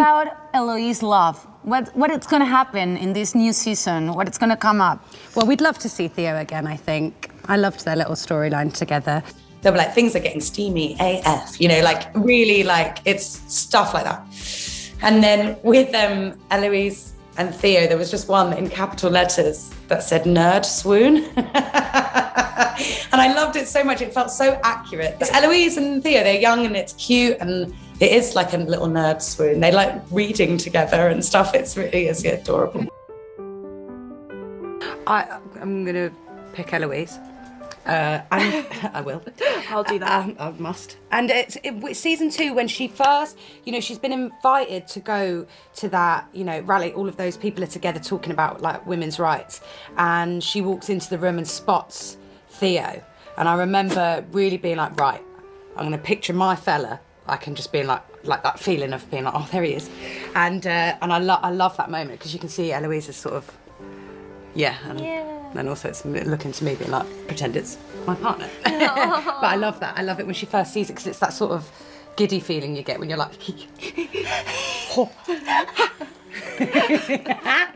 about Eloise love? What is going to happen in this new season? What is going to come up? Well, we'd love to see Theo again, I think. I loved their little storyline together. They'll be like, things are getting steamy AF, you know, like really like it's stuff like that. And then with Eloise and Theo, there was just one in capital letters that said nerd swoon. And I loved it so much. It felt so accurate. It's Eloise and Theo, they're young and it's cute and it is like a little nerd swoon. They like reading together and stuff. It's really is adorable. I'm going to pick Eloise. I will. I'll do that. I must. And it's season 2 when she first, you know, she's been invited to go to that, you know, rally. All of those people are together talking about like women's rights, and she walks into the room and spots Theo. And I remember really being like, right, I'm going to picture my fella. I can just be like that feeling of being like, oh, there he is. And I love that moment because you can see Eloise is sort of, and also it's looking to me being like, pretend it's my partner. But I love that. I love it when she first sees it because it's that sort of giddy feeling you get when you're like,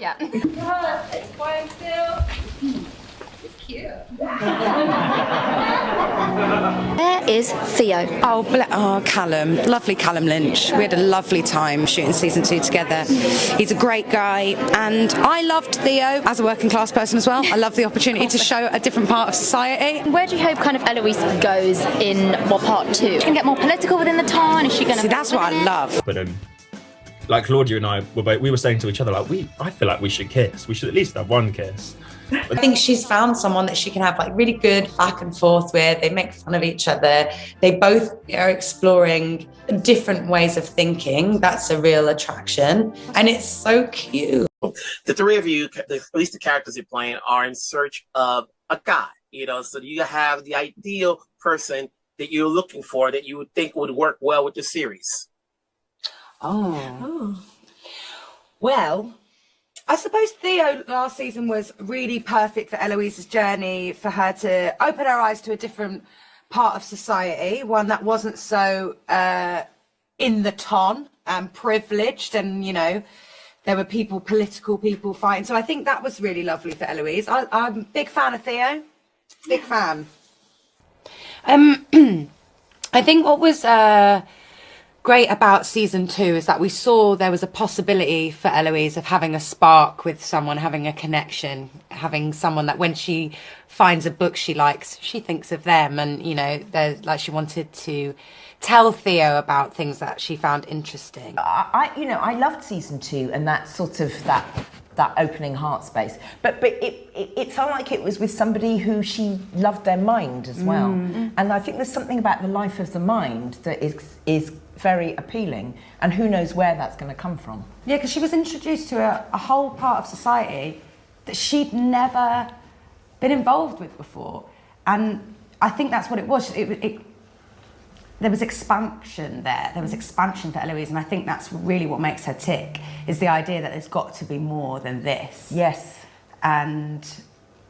Yeah. It's quiet still. It's cute. Where is Theo? Oh, Callum. Lovely Callum Lynch. We had a lovely time shooting season 2 together. He's a great guy, and I loved Theo as a working class person as well. I love the opportunity to show a different part of society. Where do you hope kind of Eloise goes in part 2? Is she going to get more political within the town? Is she going to... See, that's what I love. But like Claudia and I we were saying to each other, like, I feel like we should kiss. We should at least have one kiss. I think she's found someone that she can have like really good back and forth with. They make fun of each other. They both are exploring different ways of thinking. That's a real attraction. And it's so cute. The three of you, at least the characters you're playing, are in search of a guy, you know, so you have the ideal person that you're looking for that you would think would work well with the series. Oh. Well, I suppose Theo last season was really perfect for Eloise's journey, for her to open her eyes to a different part of society, one that wasn't so in the ton and privileged, and, you know, there were political people fighting. So I think that was really lovely for Eloise. I'm a big fan of Theo, big fan. I think what was great about season 2 is that we saw there was a possibility for Eloise of having a spark with someone, having a connection, having someone that when she finds a book she likes, she thinks of them. And, you know, there's like she wanted to tell Theo about things that she found interesting. I loved season 2 and that sort of that opening heart space, but it felt like it was with somebody who she loved their mind as well. And I think there's something about the life of the mind that is very appealing, and who knows where that's going to come from. Yeah, because she was introduced to a whole part of society that she'd never been involved with before, and I think that's what it was. There was expansion there. There was expansion for Eloise, and I think that's really what makes her tick, is the idea that there's got to be more than this. Yes. And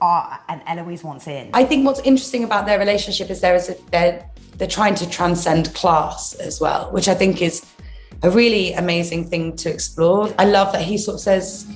Eloise wants in. I think what's interesting about their relationship is they're trying to transcend class as well, which I think is a really amazing thing to explore. I love that he sort of says,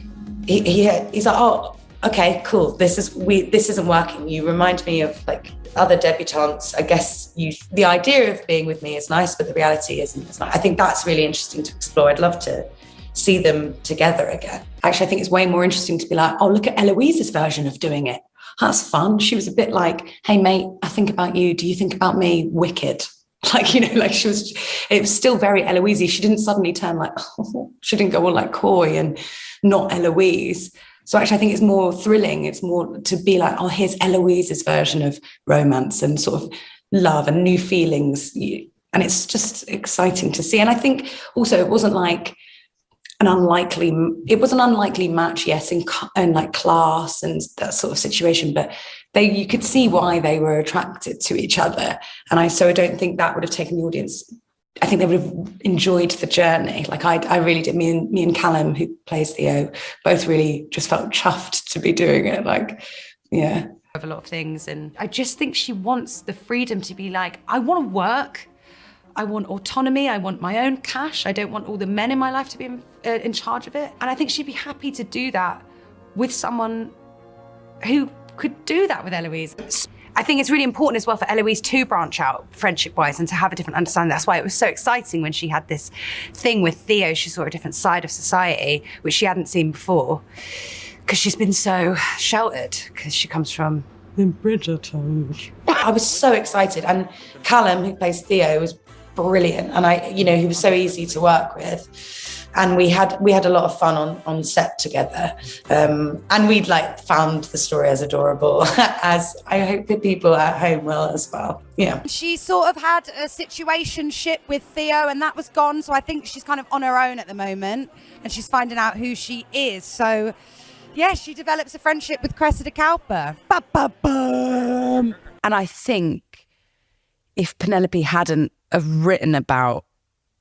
he's like, oh, okay, cool. This isn't working. You remind me of like other debutantes. I guess the idea of being with me is nice, but the reality isn't. It's not. I think that's really interesting to explore. I'd love to see them together again. Actually, I think it's way more interesting to be like, oh, look at Eloise's version of doing it. That's fun. She was a bit like, hey, mate, I think about you. Do you think about me? Wicked. Like, you know, like it was still very Eloise. She didn't suddenly turn like, she didn't go all like coy and not Eloise. So actually, I think it's more thrilling. It's more to be like, oh, here's Eloise's version of romance and sort of love and new feelings. And it's just exciting to see. And I think also it wasn't like an unlikely match, yes, in like class and that sort of situation, but you could see why they were attracted to each other. And I don't think that would have taken the audience. I think they would have enjoyed the journey. Like I really did. Me and Callum, who plays Theo, both really just felt chuffed to be doing it. Like, yeah. A lot of things, and I just think she wants the freedom to be like, I want to work, I want autonomy. I want my own cash. I don't want all the men in my life to be in charge of it. And I think she'd be happy to do that with someone who could do that with Eloise. I think it's really important as well for Eloise to branch out friendship-wise and to have a different understanding. That's why it was so exciting when she had this thing with Theo. She saw a different side of society, which she hadn't seen before, because she's been so sheltered, because she comes from Bridgerton. I was so excited, and Callum, who plays Theo, was brilliant, and he was so easy to work with. And we had a lot of fun on set together, and we'd found the story as adorable, as I hope the people at home will as well. Yeah. She sort of had a situationship with Theo, and that was gone. So I think she's kind of on her own at the moment, and she's finding out who she is. So yeah, she develops a friendship with Cressida Cowper. And I think if Penelope hadn't have written about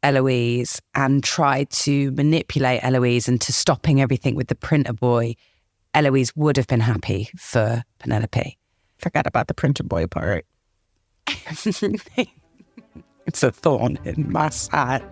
Eloise and tried to manipulate Eloise into stopping everything with the printer boy, Eloise would have been happy for Penelope. Forget about the printer boy part. It's a thorn in my side.